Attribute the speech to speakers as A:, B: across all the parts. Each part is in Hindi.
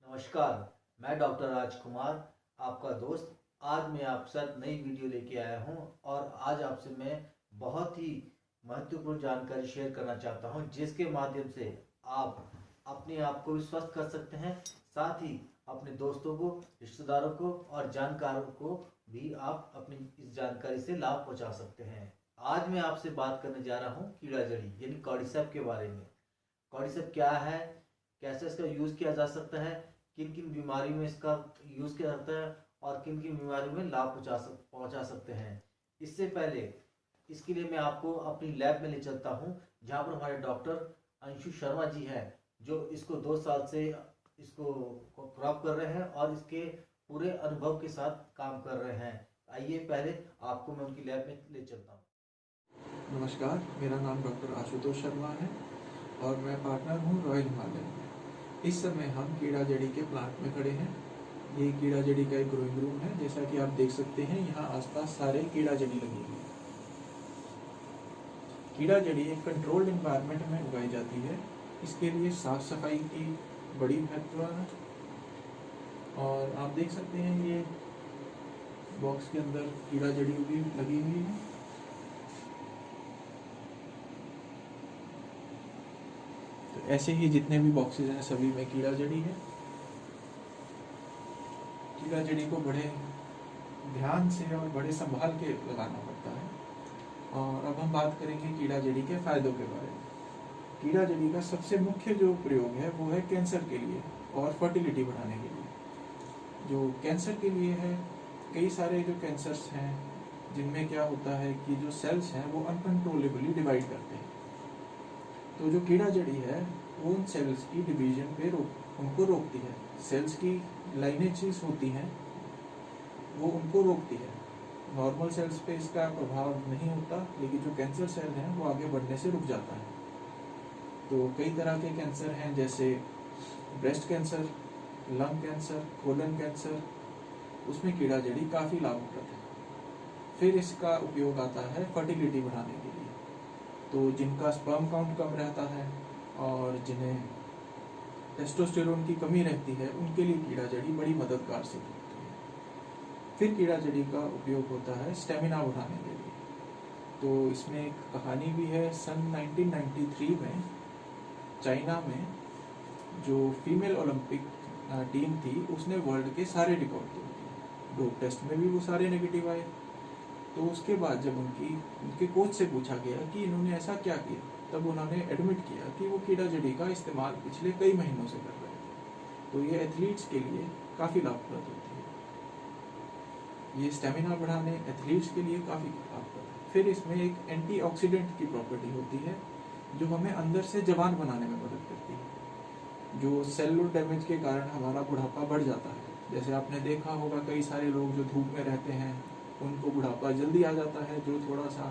A: नमस्कार। मैं डॉक्टर राजकुमार, आपका दोस्त। आज मैं आपके साथ नई वीडियो लेके आया हूं और आज आपसे मैं बहुत ही महत्वपूर्ण जानकारी शेयर करना चाहता हूं, जिसके माध्यम से आप अपने आप को भी स्वस्थ कर सकते हैं, साथ ही अपने दोस्तों को, रिश्तेदारों को और जानकारों को भी आप अपनी इस जानकारी से लाभ पहुंचा सकते हैं। आज मैं आपसे बात करने जा रहा हूं कीड़ा जड़ी यानी कॉर्डिसेप के बारे में। कॉर्डिसेप क्या है, कैसे इसका यूज़ किया जा सकता है, किन किन बीमारियों में इसका यूज़ किया जाता है और किन किन बीमारियों में लाभ पहुंचा सकते हैं। इससे पहले इसके लिए मैं आपको अपनी लैब में ले चलता हूं, जहां पर हमारे डॉक्टर अंशु शर्मा जी हैं, जो इसको 2 साल से इसको क्रॉप कर रहे हैं और इसके पूरे अनुभव के साथ काम कर रहे हैं। आइए पहले आपको मैं उनकी लैब में ले चलता हूँ।
B: नमस्कार, मेरा नाम डॉक्टर आशुतोष शर्मा है और मैं पार्टनर हूँ रॉयल हिमालय में। इस समय हम कीड़ा जड़ी के प्लांट में खड़े हैं। ये कीड़ा जड़ी का एक ग्रोइंग रूम है। जैसा कि आप देख सकते हैं, यहाँ आसपास सारे कीड़ा जड़ी लगी हुई है। कीड़ा जड़ी एक कंट्रोल्ड इन्वायरमेंट में उगाई जाती है। इसके लिए साफ सफाई की बड़ी महत्व है। और आप देख सकते हैं, ये बॉक्स के अंदर कीड़ा जड़ी भी लगी हुई है। तो ऐसे ही जितने भी बॉक्सेस हैं, सभी में कीड़ा जड़ी है। कीड़ा जड़ी को बड़े ध्यान से और बड़े संभाल के लगाना पड़ता है। और अब हम बात करेंगे कीड़ा जड़ी के फायदों के बारे में। कीड़ा जड़ी का सबसे मुख्य जो प्रयोग है वो है कैंसर के लिए और फर्टिलिटी बढ़ाने के लिए। जो कैंसर के लिए है, कई सारे जो कैंसर्स हैं जिनमें क्या होता है कि जो सेल्स हैं वो अनकंट्रोलेबली डिवाइड करते हैं। तो जो कीड़ा जड़ी है वो उन सेल्स की डिवीजन पे उनको रोकती है। सेल्स की लाइनेजेस होती हैं, वो उनको रोकती है। नॉर्मल सेल्स पे इसका प्रभाव नहीं होता, लेकिन जो कैंसर सेल हैं वो आगे बढ़ने से रुक जाता है। तो कई तरह के कैंसर हैं, जैसे breast cancer, lung cancer, colon cancer, उसमें कीड़ा जड़ी काफ़ी लाभप्रद है। फिर इसका उपयोग आता है फर्टिलिटी बढ़ाने के लिए। तो जिनका स्पर्म काउंट कम रहता है और जिन्हें टेस्टोस्टेरोन की कमी रहती है, उनके लिए कीड़ा जड़ी बड़ी मददगार सिद्ध होती है। फिर कीड़ा जड़ी का उपयोग होता है स्टेमिना बढ़ाने के लिए। तो इसमें एक कहानी भी है। सन 1993 में चाइना में जो फीमेल ओलंपिक टीम थी, उसने वर्ल्ड के सारे रिकॉर्ड तोड़ दिए। डोप टेस्ट में भी वो सारे नेगेटिव आए। तो उसके बाद जब उनके कोच से पूछा गया कि इन्होंने ऐसा क्या किया, तब उन्होंने एडमिट किया कि वो कीड़ा जड़ी का इस्तेमाल पिछले कई महीनों से कर रहे थे। तो ये एथलीट्स के लिए काफ़ी लाभप्रद होती है। ये स्टेमिना बढ़ाने एथलीट्स के लिए काफ़ी लाभप्रद है। फिर इसमें एक एंटीऑक्सीडेंट की प्रॉपर्टी होती है, जो हमें अंदर से जवान बनाने में मदद करती है। जो सेलुलर डैमेज के कारण हमारा बुढ़ापा बढ़ जाता है। जैसे आपने देखा होगा, कई सारे लोग जो धूप में रहते हैं उनको बुढ़ापा जल्दी आ जाता है। जो थोड़ा सा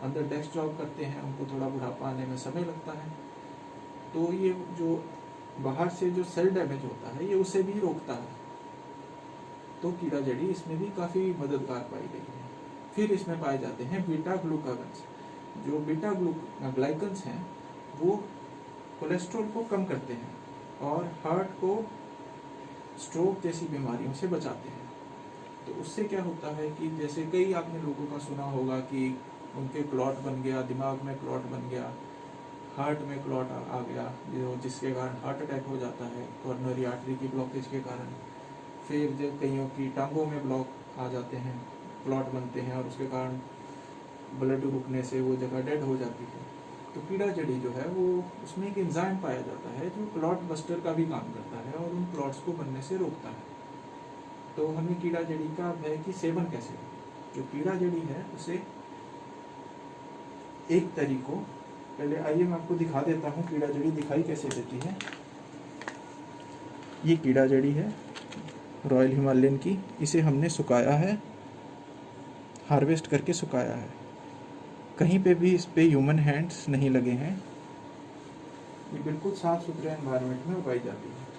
B: अंदर डेस्क जॉब करते हैं उनको थोड़ा बुढ़ापा आने में समय लगता है। तो ये जो बाहर से जो सेल डैमेज होता है, ये उसे भी रोकता है। तो कीड़ा जड़ी इसमें भी काफ़ी मददगार पाई गई है। फिर इसमें पाए जाते हैं बीटा ग्लूकागन्स। जो बीटा ग्लाइकन्स हैं वो कोलेस्ट्रॉल को कम करते हैं और हार्ट को स्ट्रोक जैसी बीमारियों से बचाते हैं। तो उससे क्या होता है कि जैसे कई आपने लोगों का सुना होगा कि उनके क्लॉट बन गया, दिमाग में क्लॉट बन गया, हार्ट में क्लॉट आ गया, जिसके कारण हार्ट अटैक हो जाता है कॉर्नरी आर्टरी की ब्लॉकेज के कारण। फिर जब कईयों की टांगों में ब्लॉक आ जाते हैं, क्लॉट बनते हैं और उसके कारण ब्लड रुकने से वो जगह डेड हो जाती है। तो कीड़ा जड़ी जो है वो, उसमें एक एंजाइम पाया जाता है जो क्लॉट बस्टर का भी काम करता है और उन क्लॉट्स को बनने से रोकता है। तो हमें कीड़ा जड़ी का है कि सेवन कैसे करें। जो कीड़ा जड़ी है उसे एक तरीको, पहले आइए मैं आपको दिखा देता हूँ कीड़ा जड़ी दिखाई कैसे देती है। ये कीड़ा जड़ी है रॉयल हिमालयन की। इसे हमने सुखाया है, हार्वेस्ट करके सुखाया है। कहीं पे भी इस पे ह्यूमन हैंड्स नहीं लगे हैं। ये बिल्कुल साफ सुथरे एनवायरनमेंट में उगाई जाती है।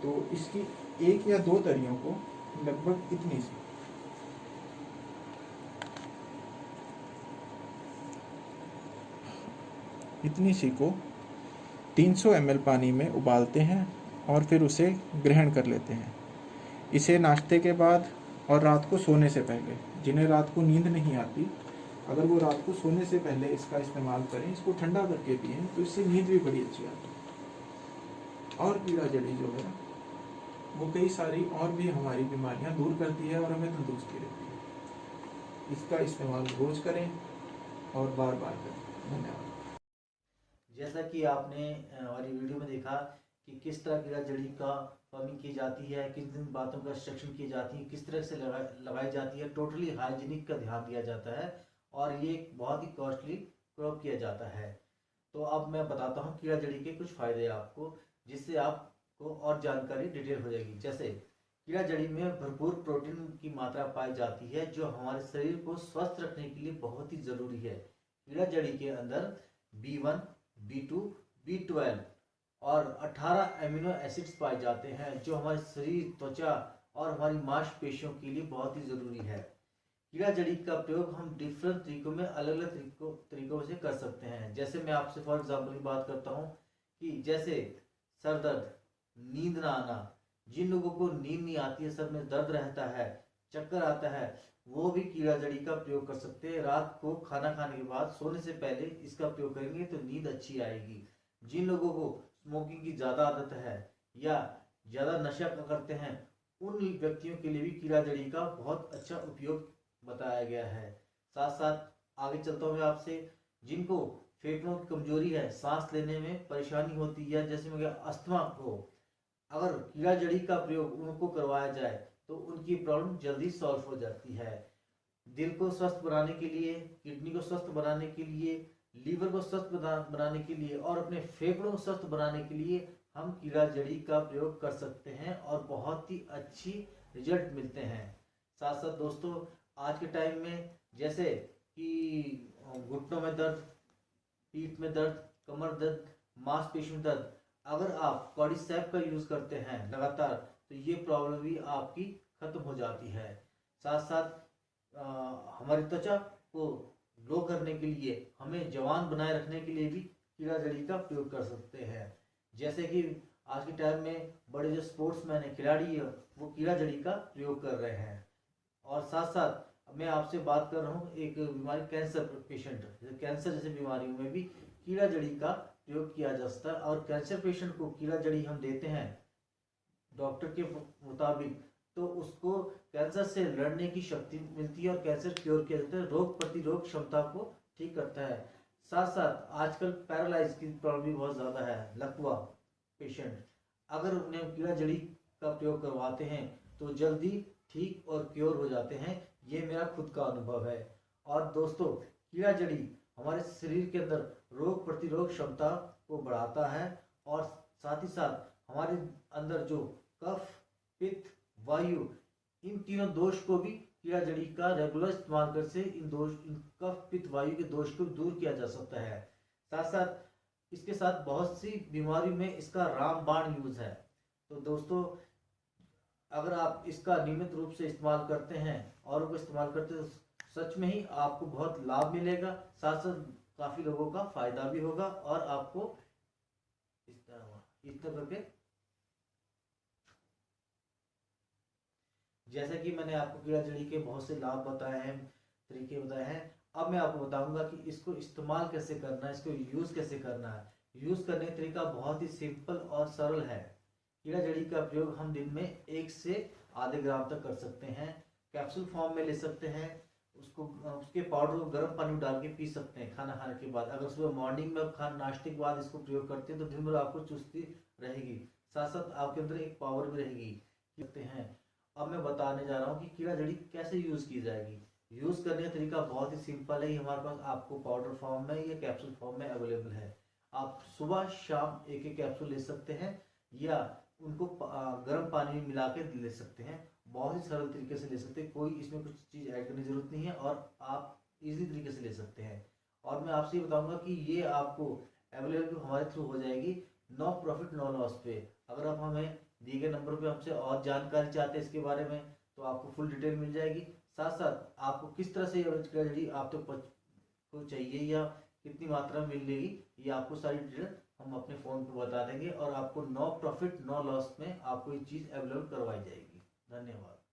B: तो इसकी एक या दो तरियों को लगभग इतनी सी को 300 ml पानी में उबालते हैं और फिर उसे ग्रहण कर लेते हैं। इसे नाश्ते के बाद और रात को सोने से पहले, जिन्हें रात को नींद नहीं आती, अगर वो रात को सोने से पहले इसका इस्तेमाल करें, इसको ठंडा करके पिएं, तो इससे नींद भी बड़ी अच्छी आती है। और कीड़ा जड़ी जो है वो कई सारी और भी हमारी बीमारियां दूर करती है और हमें तंदुरुस्ती रहती है। इसका इस्तेमाल रोज करें और बार बार करें। धन्यवाद।
A: जैसा कि आपने हमारी वीडियो में देखा कि किस तरह कीड़ा जड़ी का फार्मिंग की जाती है, किन किन बातों का इंस्ट्रक्शन की जाती है, किस तरह से लगाई जाती है, टोटली हाइजीनिक का ध्यान दिया जाता है और ये एक बहुत ही कॉस्टली क्रॉप किया जाता है। तो अब मैं बताता हूँ कीड़ा जड़ी के कुछ फायदे आपको, जिससे आपको और जानकारी डिटेल हो जाएगी। जैसे कीड़ा जड़ी में भरपूर प्रोटीन की मात्रा पाई जाती है, जो हमारे शरीर को स्वस्थ रखने के लिए बहुत ही ज़रूरी है। कीड़ा जड़ी के अंदर B1, B2, B12 और 18 एमिनो एसिड्स पाए जाते हैं, जो हमारे शरीर, त्वचा और हमारी मांसपेशियों के लिए बहुत ही ज़रूरी है। कीड़ा जड़ी का प्रयोग हम डिफरेंट तरीकों में अलग अलग तरीकों से कर सकते हैं। जैसे मैं आपसे फॉर एग्जांपल की बात करता हूँ कि जैसे सर दर्द, नींद ना आना, जिन लोगों को नींद नहीं आती है, सर में दर्द रहता है, चक्कर आता है, वो भी कीड़ा जड़ी का प्रयोग कर सकते हैं। रात को खाना खाने के बाद सोने से पहले इसका प्रयोग करेंगे तो नींद अच्छी आएगी। जिन लोगों को स्मोकिंग की ज़्यादा आदत है या ज़्यादा नशा करते हैं, उन व्यक्तियों के लिए भी कीड़ा जड़ी का बहुत अच्छा उपयोग बताया गया है। साथ साथ आगे चलता हूँ मैं आपसे, जिनको फेफड़ों की कमजोरी है, सांस लेने में परेशानी होती है, जैसे मैं अस्थमा को, अगर कीड़ा जड़ी का प्रयोग उनको करवाया जाए तो उनकी प्रॉब्लम जल्दी सॉल्व हो जाती है। दिल को स्वस्थ बनाने के लिए, किडनी को स्वस्थ बनाने के लिए, लीवर को स्वस्थ बनाने के लिए और अपने फेफड़ों को स्वस्थ बनाने के लिए हम कीड़ा जड़ी का प्रयोग कर सकते हैं और बहुत ही अच्छी रिजल्ट मिलते हैं। साथ साथ दोस्तों, आज के टाइम में जैसे कि घुटनों में दर्द, पीठ में दर्द, कमर दर्द, मांसपेशियों में दर्द, अगर आप कॉर्डिसेप का यूज़ करते हैं लगातार तो ये प्रॉब्लम भी आपकी खत्म हो जाती है। साथ साथ हमारी त्वचा को ग्लो करने के लिए, हमें जवान बनाए रखने के लिए भी कीड़ा जड़ी का प्रयोग कर सकते हैं। जैसे कि आज के टाइम में बड़े जो स्पोर्ट्समैन है, खिलाड़ी है, वो कीड़ा जड़ी का प्रयोग कर रहे हैं। और साथ साथ मैं आपसे बात कर रहा हूँ एक बीमारी, कैंसर पेशेंट, कैंसर जैसे बीमारियों में भी कीड़ा जड़ी का प्रयोग किया जा सकता है। और कैंसर पेशेंट को कीड़ा जड़ी हम देते हैं डॉक्टर के मुताबिक, तो उसको कैंसर से लड़ने की शक्ति मिलती है और कैंसर क्योर किया जाता है, रोग प्रतिरोध क्षमता को ठीक करता है। साथ साथ आजकल पैरालाइज की प्रॉब्लम भी बहुत ज़्यादा है, लकवा पेशेंट, अगर उन्हें कीड़ा जड़ी का प्रयोग करवाते हैं तो जल्दी ठीक और क्योर हो जाते हैं। ये मेरा खुद का अनुभव है। और दोस्तों, कीड़ा जड़ी हमारे शरीर के अंदर रोग प्रतिरोध क्षमता को बढ़ाता है और साथ ही साथ हमारे अंदर जो कफ, पित्त, वायु, इन तीनों दोष को भी कीड़ा जड़ी का रेगुलर इस्तेमाल कर से इन कफ, पित्त, वायु के दोष को दूर किया जा सकता है। साथ साथ इसके साथ बहुत सी बीमारी में इसका रामबाण यूज है। तो दोस्तों, अगर आप इसका नियमित रूप से इस्तेमाल करते हैं और उसको इस्तेमाल करते हैं तो सच में ही आपको बहुत लाभ मिलेगा, साथ साथ काफ़ी लोगों का फायदा भी होगा और आपको इस तरह करके, जैसे कि मैंने आपको कीड़ा जड़ी के बहुत से लाभ बताए हैं, तरीके बताए हैं, अब मैं आपको बताऊंगा कि इसको इस्तेमाल कैसे करना है, इसको यूज़ कैसे करना है। यूज़ करने का तरीका बहुत ही सिंपल और सरल है। कीड़ा जड़ी का प्रयोग हम दिन में 1 से आधे ग्राम तक कर सकते हैं। कैप्सूल फॉर्म में ले सकते हैं, उसको उसके पाउडर को गर्म पानी में डाल के पी सकते हैं खाना खाने के बाद। अगर सुबह मॉर्निंग में खाना नाश्ते के बाद इसको प्रयोग करते हैं तो दिन भर आपको चुस्ती रहेगी, साथ साथ आपके अंदर एक पावर भी रहेगी। करते हैं, अब मैं बताने जा रहा हूँ कि कीड़ा जड़ी कैसे यूज़ की जाएगी। यूज़ करने का तरीका बहुत ही सिंपल है, हमारे पास आपको पाउडर फॉर्म में या कैप्सूल फॉर्म में अवेलेबल है। आप सुबह शाम एक एक कैप्सूल ले सकते हैं या उनको गर्म पानी में मिला के ले सकते हैं। बहुत ही सरल तरीके से ले सकते हैं, कोई इसमें कुछ चीज़ ऐड करने की जरूरत नहीं है और आप इजी तरीके से ले सकते हैं। और मैं आपसे ये बताऊंगा कि ये आपको अवेलेबल हमारे थ्रू हो जाएगी, नो प्रॉफिट नो लॉस पे। अगर आप हमें दिए गए नंबर पे हमसे और जानकारी चाहते हैं इसके बारे में तो आपको फुल डिटेल मिल जाएगी। साथ साथ आपको किस तरह से कीड़ा जड़ी आप तक को चाहिए या कितनी मात्रा में मिलेगी, ये आपको सारी डिटेल हम अपने फ़ोन पे बता देंगे और आपको नो प्रॉफिट नो लॉस में आपको ये चीज़ अवेलेबल करवाई जाएगी। धन्यवाद।